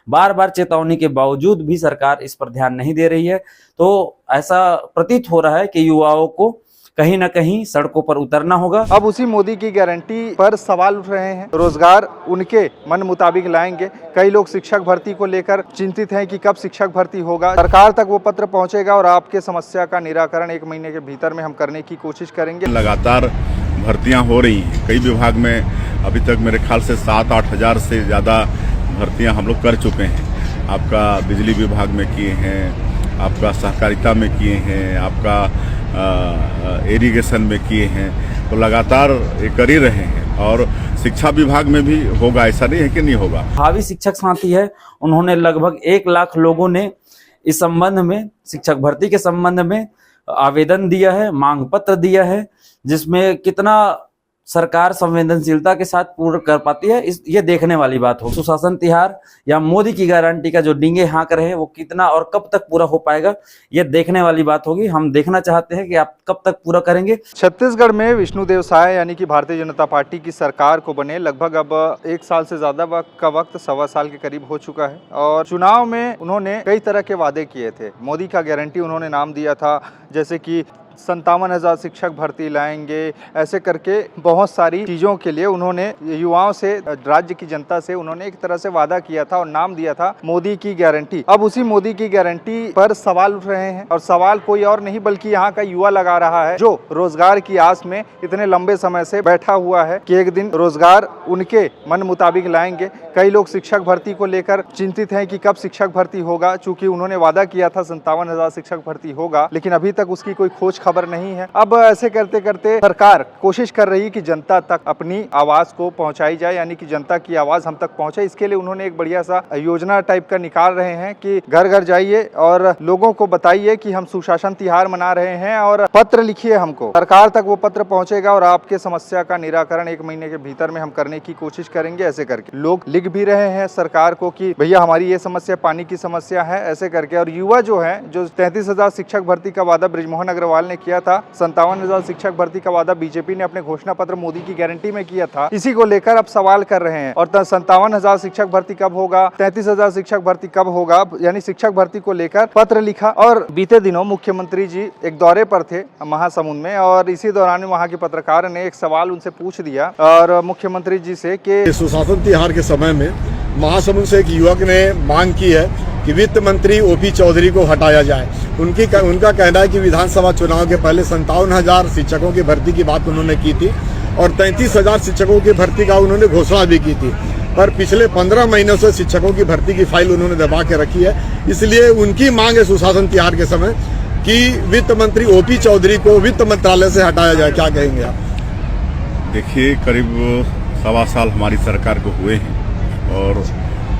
बार बार चेतावनी के बावजूद भी सरकार इस पर ध्यान नहीं दे रही है। तो ऐसा प्रतीत हो रहा है कि युवाओं को कहीं ना कहीं सड़कों पर उतरना होगा। अब उसी मोदी की गारंटी पर सवाल उठ रहे हैं। रोजगार उनके मन मुताबिक लाएंगे। कई लोग शिक्षक भर्ती को लेकर चिंतित हैं कि कब शिक्षक भर्ती होगा, सरकार तक वो पत्र पहुंचेगा और आपके समस्या का निराकरण 1 महीने के भीतर में हम करने की कोशिश करेंगे। लगातार भर्तियां हो रही हैं कई विभाग में। अभी तक मेरे ख्याल से 7-8 हज़ार से ज़्यादा भर्तियां हम लोग कर चुके हैं। आपका बिजली विभाग में किए हैं, आपका सहकारिता में किए हैं, आपका इरिगेशन में किए हैं। तो लगातार ये कर ही रहे हैं और शिक्षा विभाग में भी होगा, ऐसा नहीं है कि नहीं होगा। भावी शिक्षक साथी है, उन्होंने लगभग 1 लाख लोगों ने इस संबंध में, शिक्षक भर्ती के संबंध में आवेदन दिया है, मांग पत्र दिया है, जिसमें कितना सरकार संवेदनशीलता के साथ पूर्ण कर पाती है ये देखने वाली बात हो। सुशासन तिहार या मोदी की गारंटी का जो डींगे हाँक रहे हैं वो कितना और कब तक पूरा हो पाएगा ये देखने वाली बात होगी। हम देखना चाहते हैं कि आप कब तक पूरा करेंगे। छत्तीसगढ़ में विष्णुदेव साय यानी कि भारतीय जनता पार्टी की सरकार को बने लगभग अब 1 साल से ज्यादा का वक्त 1.25 साल के करीब हो चुका है और चुनाव में उन्होंने कई तरह के वादे किए थे। मोदी का गारंटी उन्होंने नाम दिया था, जैसे कि 57,000 शिक्षक भर्ती लाएंगे, ऐसे करके बहुत सारी चीज़ों के लिए उन्होंने युवाओं से, राज्य की जनता से उन्होंने एक तरह से वादा किया था और नाम दिया था मोदी की गारंटी। अब उसी मोदी की गारंटी पर सवाल उठ रहे हैं और सवाल कोई और नहीं बल्कि यहाँ का युवा लगा रहा है, जो रोजगार की आस में इतने लंबे समय से बैठा हुआ है कि एक दिन रोजगार उनके मन मुताबिक लाएंगे। कई लोग शिक्षक भर्ती को लेकर चिंतित हैं कि कब शिक्षक भर्ती होगा, चूंकि उन्होंने वादा किया था 57,000 शिक्षक भर्ती होगा, लेकिन अभी तक उसकी कोई खोज खबर नहीं है। अब ऐसे करते करते सरकार कोशिश कर रही है कि जनता तक अपनी आवाज को पहुंचाई जाए, यानी कि जनता की आवाज हम तक पहुंचे। इसके लिए उन्होंने एक बढ़िया सा योजना टाइप का निकाल रहे हैं कि घर घर जाइए और लोगों को बताइए कि हम सुशासन तिहार मना रहे हैं और पत्र लिखिए हमको। सरकार तक वो पत्र पहुंचेगा और आपके समस्या का निराकरण 1 महीने के भीतर में हम करने की कोशिश करेंगे। ऐसे करके लोग लिख भी रहे हैं सरकार को कि भैया हमारी ये समस्या पानी की समस्या है, ऐसे करके। और युवा जो है, जो 33,000 शिक्षक भर्ती का वादा बृजमोहन अग्रवाल ने किया था, 57,000 शिक्षक भर्ती का वादा बीजेपी ने अपने घोषणा पत्र मोदी की गारंटी में किया था, इसी को लेकर अब सवाल कर रहे हैं। और 57,000 शिक्षक भर्ती कब होगा, 33,000 शिक्षक भर्ती कब होगा, यानी शिक्षक भर्ती को लेकर पत्र लिखा। और बीते दिनों मुख्यमंत्री जी एक दौरे पर थे महासमुंद में और इसी दौरान वहाँ के पत्रकार ने एक सवाल उनसे पूछ दिया और मुख्यमंत्री जी से कि सुशासन तिहार के समय में महासमुंद से एक युवक ने मांग की है कि वित्त मंत्री ओपी चौधरी को हटाया जाए। उनका कहना है कि विधानसभा चुनाव के पहले 57,000 शिक्षकों की भर्ती की बात उन्होंने की थी और 33,000 शिक्षकों की भर्ती का उन्होंने घोषणा भी की थी, पर पिछले 15 महीनों से शिक्षकों की भर्ती की फाइल उन्होंने दबा के रखी है। इसलिए उनकी मांग है सुशासन तिहार के समय कि वित्त मंत्री ओपी चौधरी को वित्त मंत्रालय से हटाया जाए। क्या कहेंगे आप? देखिए, करीब 1.25 साल हमारी सरकार को हुए हैं और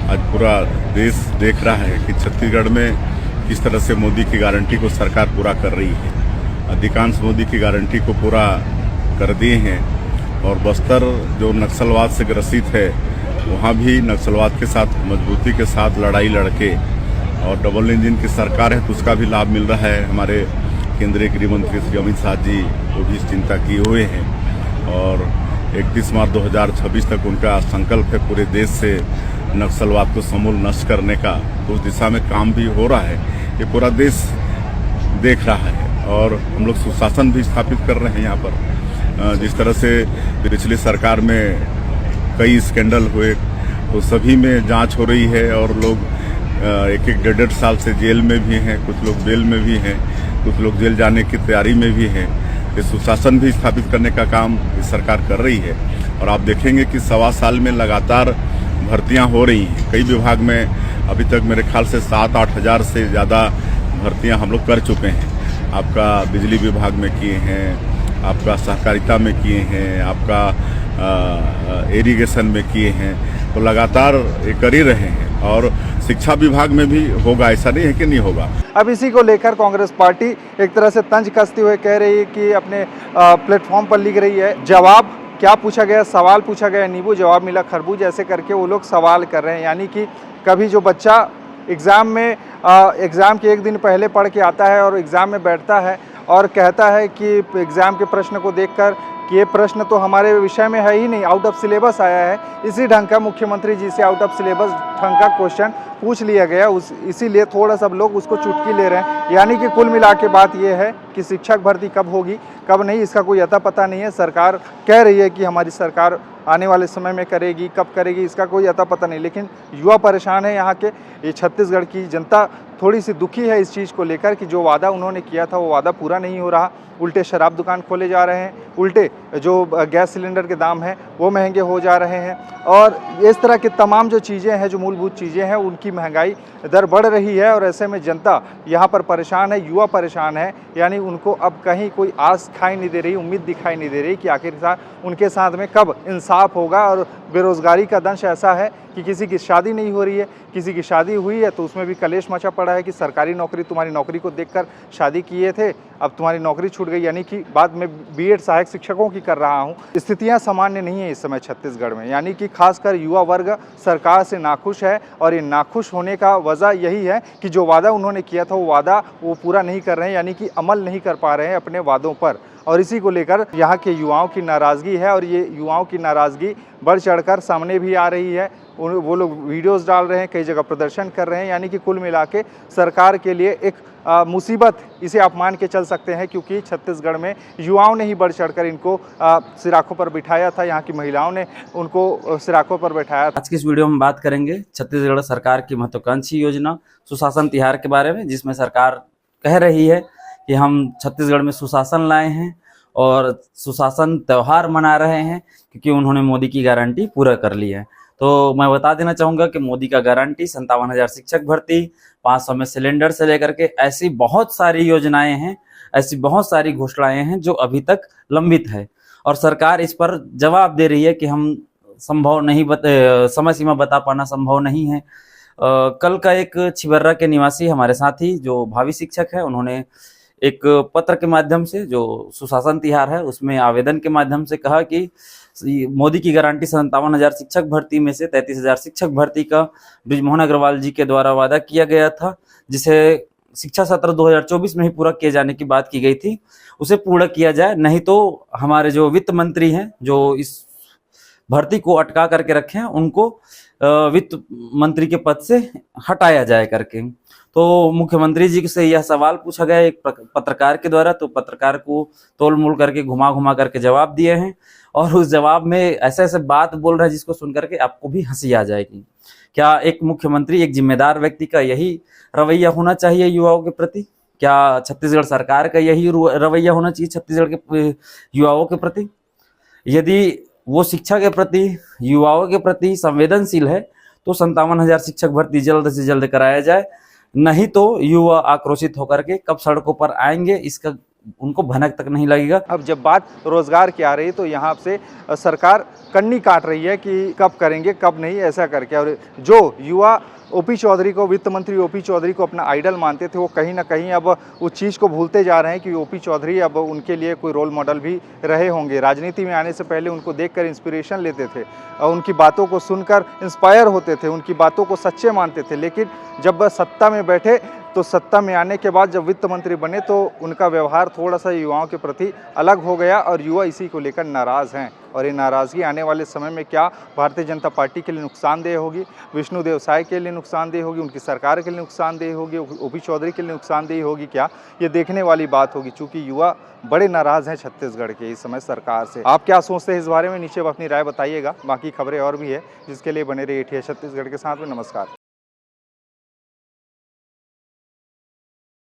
आज पूरा देश देख रहा है कि छत्तीसगढ़ में किस तरह से मोदी की गारंटी को सरकार पूरा कर रही है। अधिकांश मोदी की गारंटी को पूरा कर दिए हैं और बस्तर जो नक्सलवाद से ग्रसित है वहाँ भी नक्सलवाद के साथ मजबूती के साथ लड़ाई लड़के और डबल इंजन की सरकार है तो उसका भी लाभ मिल रहा है। हमारे केंद्रीय गृह मंत्री श्री अमित शाह जी वो भी इस चिंता किए हुए हैं और 31 मार्च 2026 तक उनका संकल्प है पूरे देश से नक्सलवाद को समूल नष्ट करने का। तो उस दिशा में काम भी हो रहा है, ये पूरा देश देख रहा है और हम लोग सुशासन भी स्थापित कर रहे हैं यहाँ पर। जिस तरह से पिछली सरकार में कई स्कैंडल हुए तो सभी में जांच हो रही है और लोग 1-1 साल से जेल में भी हैं, कुछ लोग बेल में भी हैं, कुछ लोग जेल जाने की तैयारी में भी हैं। ये सुशासन भी स्थापित करने का काम इस सरकार कर रही है और आप देखेंगे कि 1.25 साल में लगातार भर्तियां हो रही हैं कई विभाग में। अभी तक मेरे ख्याल से 7-8 हज़ार से ज़्यादा भर्तियां हम लोग कर चुके हैं। आपका बिजली विभाग में किए हैं, आपका सहकारिता में किए हैं, आपका इरिगेशन में किए हैं। तो लगातार ये कर ही रहे हैं और शिक्षा विभाग में भी होगा, ऐसा नहीं है कि नहीं होगा। अब इसी को लेकर कांग्रेस पार्टी एक तरह से तंज कसते हुए कह रही है कि अपने प्लेटफॉर्म पर लिख रही है, जवाब क्या पूछा गया, सवाल पूछा गया नींबू, जवाब मिला खरबूज, ऐसे करके वो लोग सवाल कर रहे हैं। यानी कि कभी जो बच्चा एग्ज़ाम में एग्ज़ाम के 1 दिन पहले पढ़ के आता है और एग्ज़ाम में बैठता है और कहता है कि एग्ज़ाम के प्रश्न को देखकर कि ये प्रश्न तो हमारे विषय में है ही नहीं, आउट ऑफ सिलेबस आया है। इसी ढंग का मुख्यमंत्री जी से आउट ऑफ सिलेबस ढंग का क्वेश्चन पूछ लिया गया, इसीलिए थोड़ा सब लोग उसको चुटकी ले रहे हैं। यानी कि कुल मिला के बात ये है कि शिक्षक भर्ती कब होगी कब नहीं, इसका कोई अता पता नहीं है। सरकार कह रही है कि हमारी सरकार आने वाले समय में करेगी, कब करेगी इसका कोई अता पता नहीं। लेकिन युवा परेशान है यहाँ के, ये छत्तीसगढ़ की जनता थोड़ी सी दुखी है इस चीज़ को लेकर कि जो वादा उन्होंने किया था वो वादा पूरा नहीं हो रहा। उल्टे शराब दुकान खोले जा रहे हैं, उल्टे जो गैस सिलेंडर के दाम हैं वो महंगे हो जा रहे हैं, और इस तरह की तमाम जो चीज़ें हैं, जो मूलभूत चीज़ें हैं, उनकी महंगाई दर बढ़ रही है। और ऐसे में जनता यहाँ पर परेशान है, युवा परेशान है। यानी उनको अब कहीं कोई आस दिखाई नहीं दे रही, उम्मीद दिखाई नहीं दे रही कि आखिरकार उनके साथ में कब इंसाफ होगा। और बेरोज़गारी का दंश ऐसा है कि किसी की शादी नहीं हो रही है, किसी की शादी हुई है तो उसमें भी कलेश मचा पड़ा है कि सरकारी नौकरी, तुम्हारी नौकरी को देखकर शादी किए थे, अब तुम्हारी नौकरी छूट गई। यानी कि बात मैं बीएड सहायक शिक्षकों की कर रहा हूँ। स्थितियाँ सामान्य नहीं है इस समय छत्तीसगढ़ में, यानी कि खासकर युवा वर्ग सरकार से नाखुश है। और ये नाखुश होने का वजह यही है कि जो वादा उन्होंने किया था वो वादा वो पूरा नहीं कर रहे हैं, यानी कि अमल नहीं कर पा रहे हैं अपने वादों पर। और इसी को लेकर यहाँ के युवाओं की नाराज़गी है, और ये युवाओं की नाराज़गी बढ़ चढ़कर सामने भी आ रही है। वो लोग वीडियोस डाल रहे हैं, कई जगह प्रदर्शन कर रहे हैं। यानी कि कुल मिला के सरकार के लिए एक मुसीबत, इसे आप मान के चल सकते हैं, क्योंकि छत्तीसगढ़ में युवाओं ने ही बढ़ चढ़कर इनको सिराखों पर बिठाया था, यहाँ की महिलाओं ने उनको सिराखों पर बैठाया था। आज की इस वीडियो में बात करेंगे छत्तीसगढ़ सरकार की महत्वाकांक्षी योजना सुशासन तिहार के बारे में, जिसमें सरकार कह रही है कि हम छत्तीसगढ़ में सुशासन लाए हैं और सुशासन त्यौहार मना रहे हैं, क्योंकि उन्होंने मोदी की गारंटी पूरा कर ली है। तो मैं बता देना चाहूँगा कि मोदी का गारंटी 57,000 शिक्षक भर्ती, 500 में सिलेंडर से लेकर के ऐसी बहुत सारी योजनाएं हैं, ऐसी बहुत सारी घोषणाएं हैं जो अभी तक लंबित है, और सरकार इस पर जवाब दे रही है कि हम संभव नहीं समय सीमा बता पाना संभव नहीं है। कल का एक छिबर्रा के निवासी हमारे साथी जो भावी शिक्षक है, उन्होंने एक पत्र के माध्यम से, जो सुशासन तिहार है उसमें आवेदन के माध्यम से कहा कि मोदी की गारंटी 57,000 शिक्षक भर्ती में से 33,000 शिक्षक भर्ती का बृजमोहन अग्रवाल जी के द्वारा वादा किया गया था, जिसे शिक्षा सत्र 2024 में ही पूरा किए जाने की बात की गई थी, उसे पूरा किया जाए, नहीं तो हमारे जो वित्त मंत्री हैं जो इस भर्ती को अटका करके रखे हैं उनको वित्त मंत्री के पद से हटाया जाए करके। तो मुख्यमंत्री जी से यह सवाल पूछा गया एक पत्रकार के द्वारा, तो पत्रकार को तोल मोल करके घुमा घुमा करके जवाब दिए हैं, और उस जवाब में ऐसे ऐसे बात बोल रहे हैं जिसको सुन करके आपको भी हंसी आ जाएगी। क्या एक मुख्यमंत्री, एक जिम्मेदार व्यक्ति का यही रवैया होना चाहिए युवाओं के प्रति? क्या छत्तीसगढ़ सरकार का यही रवैया होना चाहिए छत्तीसगढ़ के युवाओं के प्रति? यदि वो शिक्षा के प्रति, युवाओं के प्रति संवेदनशील है तो 57,000 शिक्षक भर्ती जल्द से जल्द कराया जाए, नहीं तो युवा आक्रोशित होकर के कब सड़कों पर आएंगे इसका उनको भनक तक नहीं लगेगा। अब जब बात रोजगार की आ रही है तो यहाँ से सरकार कन्नी काट रही है कि कब करेंगे कब नहीं, ऐसा करके। और जो युवा ओपी चौधरी को, वित्त मंत्री ओपी चौधरी को अपना आइडल मानते थे, वो कहीं ना कहीं अब उस चीज़ को भूलते जा रहे हैं कि ओपी चौधरी अब उनके लिए कोई रोल मॉडल भी रहे होंगे। राजनीति में आने से पहले उनको देखकर इंस्पिरेशन लेते थे और उनकी बातों को सुनकर इंस्पायर होते थे, उनकी बातों को सच्चे मानते थे। लेकिन जब सत्ता में बैठे तो सत्ता में आने के बाद जब वित्त मंत्री बने तो उनका व्यवहार थोड़ा सा युवाओं के प्रति अलग हो गया, और युवा इसी को लेकर नाराज़ हैं। और ये नाराज़गी आने वाले समय में क्या भारतीय जनता पार्टी के लिए नुकसानदेह होगी, विष्णुदेव साय के लिए नुकसानदेह होगी, उनकी सरकार के लिए नुकसानदेह होगी, ओपी चौधरी के लिए नुकसानदेह होगी, क्या ये देखने वाली बात होगी। चूँकि युवा बड़े नाराज़ हैं छत्तीसगढ़ के इस समय सरकार से। आप क्या सोचते हैं इस बारे में? नीचे अपनी राय बताइएगा। बाकी खबरें और भी है जिसके लिए बने रहिए छत्तीसगढ़ के साथ में। नमस्कार।